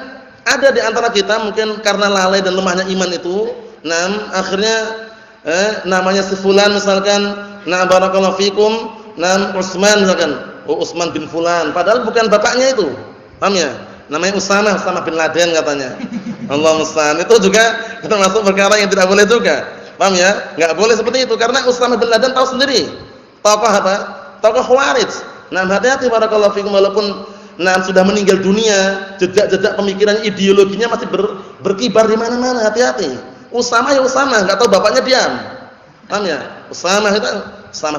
ada di antara kita mungkin karena lalai dan lemahnya iman itu, akhirnya namanya si fulan misalkan, barakallahu fikum, Utsman misalkan, Utsman bin fulan, padahal bukan bapaknya itu. Paham ya? Namanya Usama bin Laden katanya. Allah musta'an. Itu juga termasuk perkara yang tidak boleh juga. Paham ya? Enggak boleh seperti itu karena Usama bin Laden tahu sendiri. Tokoh apa? Tokoh Khawarij. Hati-hati barakallahu fikum, walaupun sudah meninggal dunia, jejak-jejak pemikiran ideologinya masih berkibar di mana-mana. Hati-hati. Usama ya Usama, enggak tahu bapaknya diam. Paham ya? Usama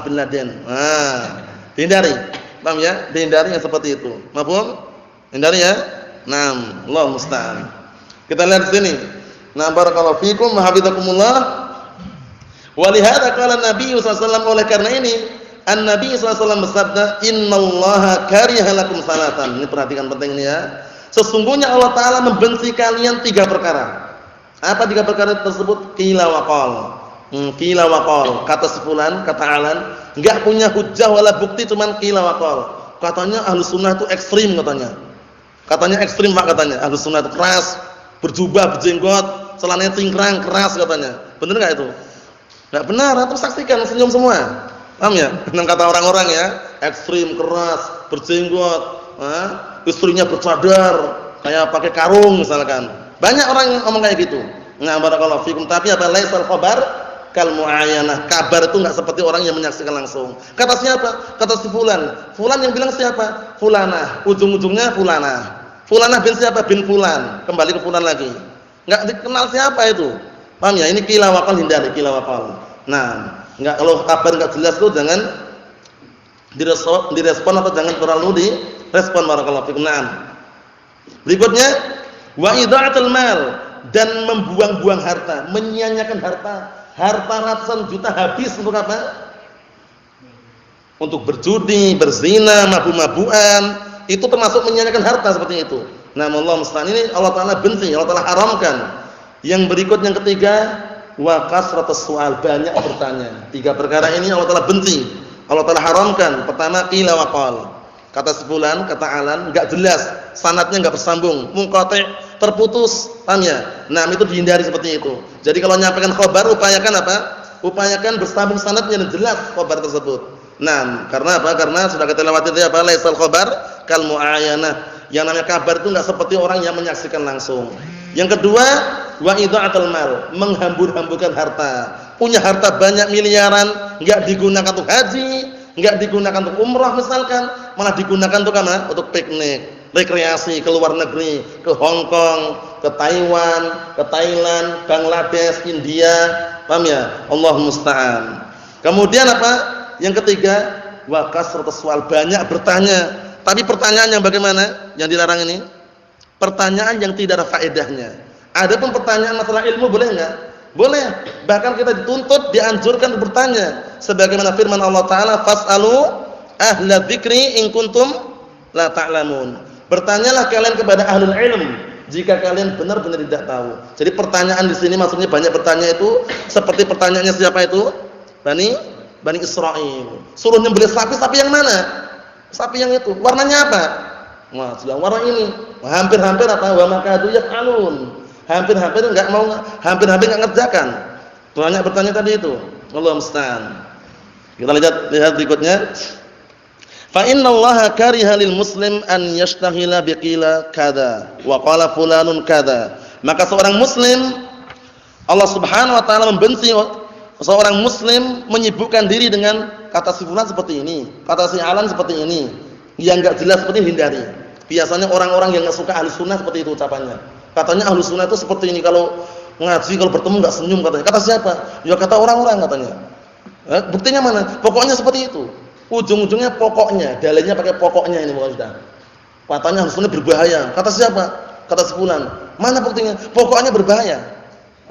bin Laden. Dihindari. Paham ya? Dihindari yang seperti itu. Paham? Hindari ya? Allah musta'an. Kita lihat di sini. Barakallahu fikum wa hafizakumullah. Wa lihadza qala Nabi sallallahu alaihi wasallam, oleh karena ini An-Nabi sallallahu alaihi wasallam bersabda, "Innallaha kariha lakum salatan." Ini perhatikan penting ini ya. Sesungguhnya Allah taala membenci kalian 3 perkara. Apa 3 perkara tersebut? Qila wa qal. Qila wa qal. Kata sefulan, kata alan, enggak punya hujjah wala bukti, cuman qila wa qal. Katanya Ahlus Sunnah itu ekstrim katanya. Katanya ekstrim Pak, katanya Ahlus Sunnah itu keras, berjubah, berjenggot, celananya cingkrang, keras katanya. Benar enggak itu? Enggak benar, antum saksikan senyum semua. Paham ya? Dengan kata orang-orang ya, ekstrim, keras, berjenggot, istrinya bercadar, kayak pakai karung misalkan. Banyak orang yang ngomong kayak gitu. Barakallahu fikum, tapi apa? Laisal khabar kal muayyanah. Kabar itu enggak seperti orang yang menyaksikan langsung. Kata siapa? Kata si fulan. Fulan yang bilang siapa? Fulanah. Ujung-ujungnya fulanah. Fulanah bin siapa? Bin fulan. Kembali ke fulan lagi. Enggak dikenal siapa itu. Paham ya? Ini qila wa qal, hindari qila wa qal. Enggak, kalau kabar enggak jelas itu jangan direspon atau jangan terlalu direspon barakallahu fikum. Berikutnya wa idha'atul mal, dan membuang-buang harta, menyia-nyiakan harta. Harta ratusan juta habis untuk apa? Untuk berjudi, berzina, mabuk-mabukan. Itu termasuk menyia-nyiakan harta seperti itu. Allah musta'an, ini Allah taala benci, Allah taala haramkan. Yang berikut yang ketiga, wa kasratus su'al, banyak bertanya. 3 perkara ini Allah taala benci, Allah taala haramkan. Pertama, qila wa qal. Kata sebulan, kata alan, enggak jelas, sanadnya enggak bersambung, munqati', terputus. Paham ya? Itu dihindari seperti itu. Jadi kalau nyampaikan khabar, upayakan apa? Upayakan bersambung sanadnya dan jelas khabar tersebut. Karena apa? Karena sudah kita lewati tadi apa? Laisal khabar kal muayyanah. Yang namanya kabar itu enggak seperti orang yang menyaksikan langsung. Yang kedua, wa idha'atul mal, menghambur-hamburkan harta. Punya harta banyak miliaran, enggak digunakan untuk haji, enggak digunakan untuk umrah misalkan, malah digunakan untuk apa? Untuk piknik, rekreasi, ke luar negeri, ke Hong Kong, ke Taiwan, ke Thailand, Bangladesh, India. Paham ya? Allah musta'an. Kemudian apa? Yang ketiga, wa kasratus su'al, banyak bertanya. Tapi pertanyaan yang bagaimana? Yang dilarang ini pertanyaan yang tidak ada faedahnya. Adapun pertanyaan masalah ilmu boleh enggak? Boleh. Bahkan kita dituntut, dianjurkan bertanya. Sebagaimana firman Allah taala, "Fas'alu ahla dzikri in kuntum la ta'lamun." Bertanyalah kalian kepada ahlul ilm jika kalian benar-benar tidak tahu. Jadi pertanyaan di sini maksudnya banyak bertanya itu seperti pertanyaannya siapa itu? Bani Israil. Suruh nyembelih sapi yang mana? Sapi yang itu. Warnanya apa? Wah, bilang warna ini. Hampir-hampir apa? Wa makadu yaf'alun. Hampir-hampir enggak ngerjakan. Banyak bertanya tadi itu. Allahu musta'an. Kita lihat berikutnya. Fa innallaha kariha lil muslim an yashtaghila biqila kada wa qala fulanun kada. Maka seorang muslim Allah Subhanahu wa taala membenci seorang muslim menyibukkan diri dengan kata si fulan seperti ini, kata si alan seperti ini, yang enggak jelas seperti ini hindari. Biasanya orang-orang yang enggak suka ahli sunnah seperti itu ucapannya. Katanya ahli sunnah itu seperti ini, kalau ngaji kalau bertemu enggak senyum katanya. Kata siapa? Ya kata orang-orang katanya. Buktinya mana? Pokoknya seperti itu. Ujung-ujungnya pokoknya, dalilnya pakai pokoknya ini bukan sudah. Katanya ahli sunnah berbahaya. Kata siapa? Kata si fulan. Mana buktinya? Pokoknya berbahaya.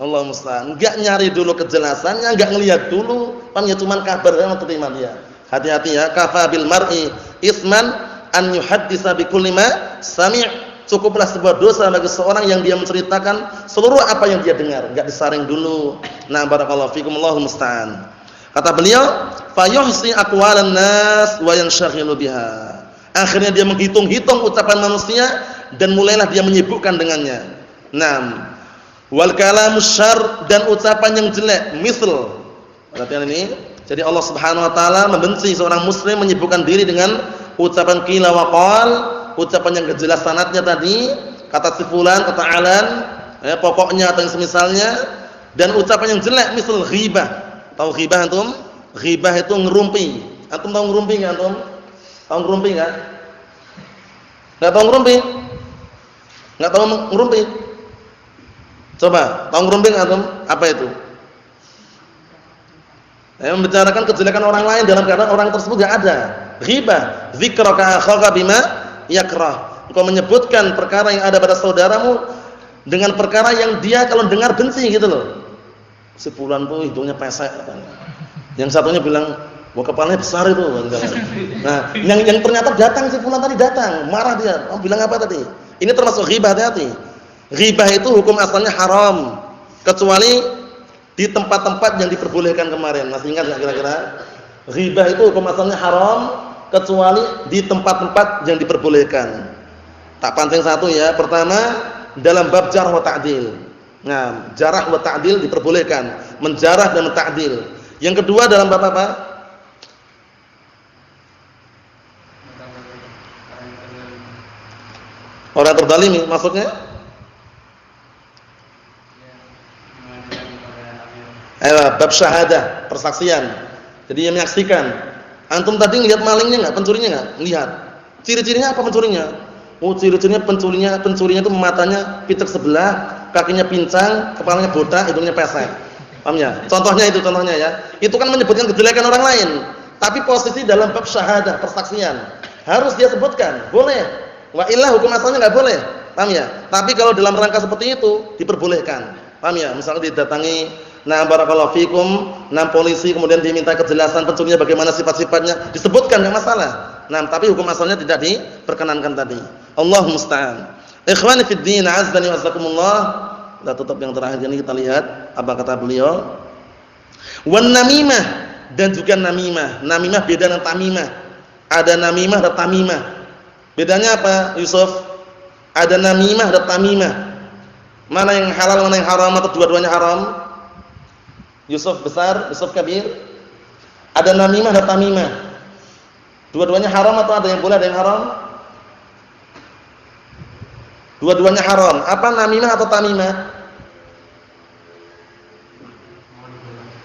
Allah musta'an. Enggak nyari dulu kejelasannya, enggak ngelihat dulu, hanya cuman kabar yang terima dia. Hati-hati ya, kafa bil mar'i isman an yuhaddisa bi kulli ma sami'. Cukuplah sebuah dosa bagi seorang yang dia menceritakan seluruh apa yang dia dengar, enggak disaring dulu. Nah, barakallahu fikum, Allahu musta'an. Kata beliau, fa yuhsi aqwalan nas wa yanshaghilu biha. Akhirnya dia menghitung-hitung ucapan manusia dan mulailah dia menyibukkan dengannya. Naam. Wal kalamus syarr, dan ucapan yang jelek, misal. Perhatian ini. Jadi Allah Subhanahu wa taala membenci seorang muslim menyibukkan diri dengan ucapan qila wa qal, ucapan yang jelas sanadnya tadi, kata si fulan, kata alan, pokoknya atau yang semisalnya, dan ucapan yang jelek misal ghibah. Tahu ghibah antum? Ghibah itu ngerumpi. Antum tahu ngerumpi enggak antum? Tahu ngerumpi enggak? Enggak tahu ngerumpi? Enggak tahu ngerumpi? Coba, tahu ngerumping antum? Apa itu? Membicarakan kejelekan orang lain dalam keadaan orang tersebut enggak ada. Ghibah, dzikraka akhaka bima yakrah. Engkau menyebutkan perkara yang ada pada saudaramu dengan perkara yang dia kalau dengar benci gitu loh. Si fulan tuh hidungnya pesek katanya. Yang satunya bilang, "Wah, kepalanya besar itu." Nah, yang ternyata datang si fulan tadi datang, marah dia. Oh, bilang apa tadi? Ini termasuk ghibah, hati-hati. Ghibah itu hukum asalnya haram kecuali di tempat-tempat yang diperbolehkan kemarin. Masih ingat enggak kira-kira? Ghibah itu hukum asalnya haram kecuali di tempat-tempat yang diperbolehkan. Tak pancing satu ya. Pertama, dalam bab jarh wa ta'dil. Nah, jarh wa ta'dil diperbolehkan, menjarah dan ta'dil. Yang kedua dalam bab apa? Orang terzalimi maksudnya? Bab syahadah, persaksian. Jadi yang menyaksikan. Antum tadi lihat malingnya enggak? Pencurinya enggak? Lihat. Ciri-cirinya apa pencurinya? Oh, ciri-cirinya pencurinya itu matanya pitek sebelah, kakinya pincang, kepalanya botak, hidungnya pesek. Paham ya? Contohnya ya. Itu kan menyebutkan kejelekan orang lain. Tapi posisi dalam bab syahadah, persaksian, harus dia sebutkan. Boleh. Wa illa hukum asalnya enggak boleh. Paham ya? Tapi kalau dalam rangka seperti itu diperbolehkan. Paham ya? Misalnya didatangi barakallahu fikum, polisi kemudian diminta kejelasan pencurinya bagaimana sifat-sifatnya, disebutkan enggak masalah. Tapi hukum asalnya tidak diperkenankan tadi. Allahu musta'an. Ikhwani fid din, azdani wa azakumullah. Kita tutup yang terakhir ini, kita lihat apa kata beliau. Wan namimah, dan juga namimah. Namimah beda dengan tamimah. Ada namimah dan tamimah. Bedanya apa, Yusuf? Ada namimah dan tamimah. Mana yang halal, mana yang haram, atau dua-duanya haram? Yusuf besar, Yusuf kabir. Ada namimah dan tamimah. Dua-duanya haram atau ada yang boleh, ada yang haram? Dua-duanya haram. Apa namimah atau tamimah?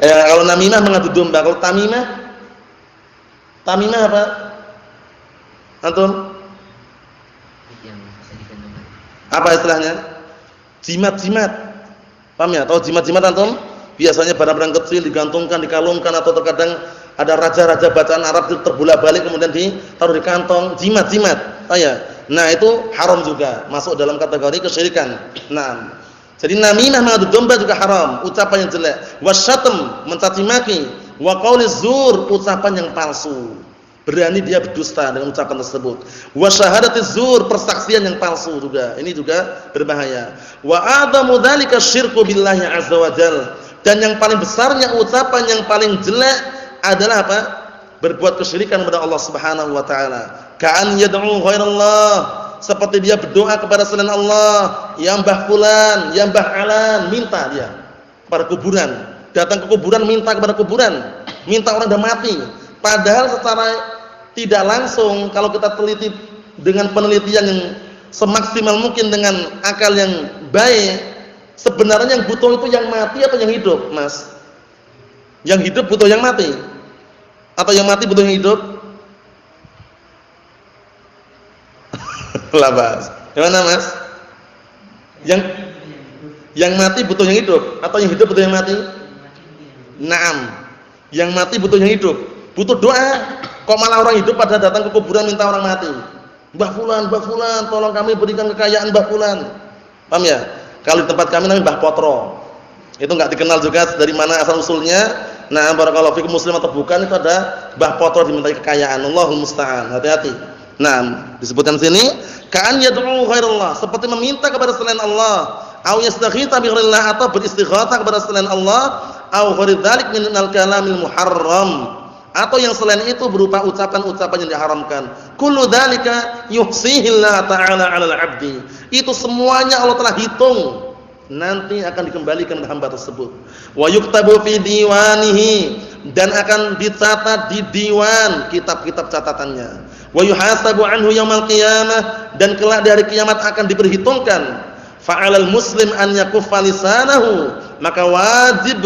Kalau namimah mengadu domba, kalau tamimah apa? Antum? Apa istilahnya? Jimat-jimat. Paham ya? Tahu jimat-jimat antum? Biasanya barang-barang kecil digantungkan, dikalungkan, atau terkadang ada raja-raja bacaan Arab terbolak-balik kemudian ditaruh di kantong, jimat-jimat. Oh ya. Nah, itu haram juga, masuk dalam kategori kesyirikan. Nah, jadi namimah mengadu domba juga haram, ucapan yang jelek. Wasyatm, mencaci maki, wa qauliz zur, ucapan yang palsu. Berani dia berdusta dengan ucapan tersebut. Wa syahadatiz zur, persaksian yang palsu juga. Ini juga berbahaya. Wa a'dhamu dzalika syirku billahi azza wa jalla. Dan yang paling besarnya ucapan yang paling jelek adalah apa? Berbuat kesyirikan kepada Allah Subhanahu wa taala. Ka'an yad'u ghairallah, seperti dia berdoa kepada selain Allah, ya Mbah fulan, ya Mbah alan, minta dia pada kuburan. Datang ke kuburan minta kepada kuburan, minta orang sudah mati. Padahal secara tidak langsung kalau kita teliti dengan penelitian yang semaksimal mungkin dengan akal yang baik, sebenarnya yang butuh itu yang mati atau yang hidup, Mas? Yang hidup butuh yang mati atau yang mati butuh yang hidup? Labas. Gimana, Mas? Yang mati butuh yang hidup atau yang hidup butuh yang mati? Naam. Yang mati butuh yang hidup. Butuh doa. Kok malah orang hidup pada datang ke kuburan minta orang mati? Mbah fulan, tolong kami berikan kekayaan Mbah fulan. Paham ya? Kalau di tempat kami namanya Mbah Potro. Itu enggak dikenal juga dari mana asal usulnya. Nah, barakallahu fikum, muslim atau bukan, itu ada Mbah Potro dimintai kekayaan. Allahul musta'an. Hati-hati. Nah, disebutkan sini, ka'an yad'u ghairallah, seperti meminta kepada selain Allah, au yastaghitha bi ghairillah, atau beristighatsah kepada selain Allah, au ghairi dzalik minal kalamil muharram, atau yang selain itu berupa ucapan-ucapan yang diharamkan. Kullu dzalika yuhsihi Allah ta'ala 'alal 'abdi. Itu semuanya Allah telah hitung, nanti akan dikembalikan ke hamba tersebut. Wa yuktabu fi diwanihi, dan akan dicatat di diwan, kitab-kitab catatannya. Wa yuhasabu anhu yaumil qiyamah, dan kelak di hari kiamat akan diperhitungkan. Fa'alal muslim an yakuffa lisanahu, maka wajib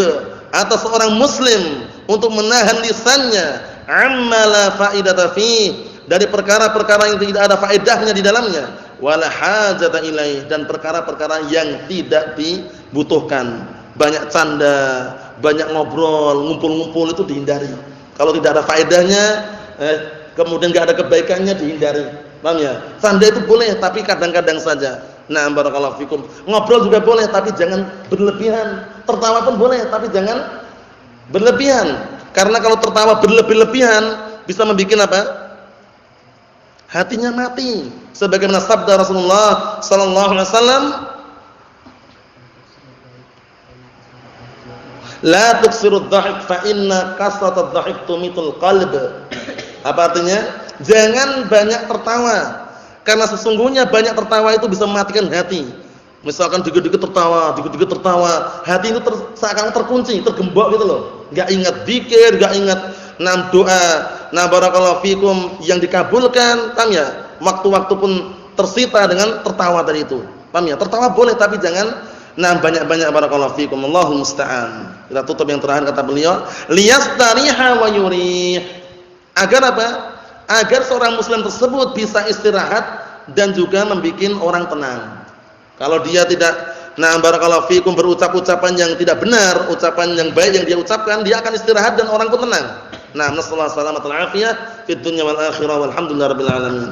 atas seorang muslim untuk menahan lisannya, amma la faidata fi, dari perkara-perkara yang tidak ada faedahnya di dalamnya, wala hajata ilaih, dan perkara-perkara yang tidak dibutuhkan. Banyak canda, banyak ngobrol, ngumpul-ngumpul itu dihindari. Kalau tidak ada faedahnya, kemudian enggak ada kebaikannya, dihindari. Paham ya? Canda itu boleh tapi kadang-kadang saja. Nah, barakallahu fikum. Ngobrol juga boleh tapi jangan berlebihan. Tertawa pun boleh tapi jangan berlebihan. Karena kalau tertawa berlebih-lebihan bisa membuat apa? Hatinya mati. Sebagaimana sabda Rasulullah sallallahu alaihi wasallam, la tuksirud dhahik fa inna kasratad dhahik tumitul qalb. Apa artinya? Jangan banyak tertawa, karena sesungguhnya banyak tertawa itu bisa mematikan hati. Misalkan dikit-dikit tertawa, hati itu seakan terkunci, tergembok gitu loh. Enggak ingat zikir, enggak ingat doa. Nah, barakallahu fikum, yang dikabulkan, paham ya? Waktu-waktu pun tersita dengan tertawa tadi itu. Paham ya? Tertawa boleh tapi jangan banyak-banyak, barakallahu fikum. Allahul musta'an. Kita tutup yang terakhir kata beliau, liyastariha wa yurih. Agar apa? Agar seorang muslim tersebut bisa istirahat dan juga membuat orang tenang. Kalau dia tidak, barakallahu fikum, berucap-ucapan yang tidak benar, ucapan yang baik yang dia ucapkan, dia akan istirahat dan orang pun tenang. Nasallahu alaihi wasallam fid dunya wal akhirah walhamdulillahirabbil alamin.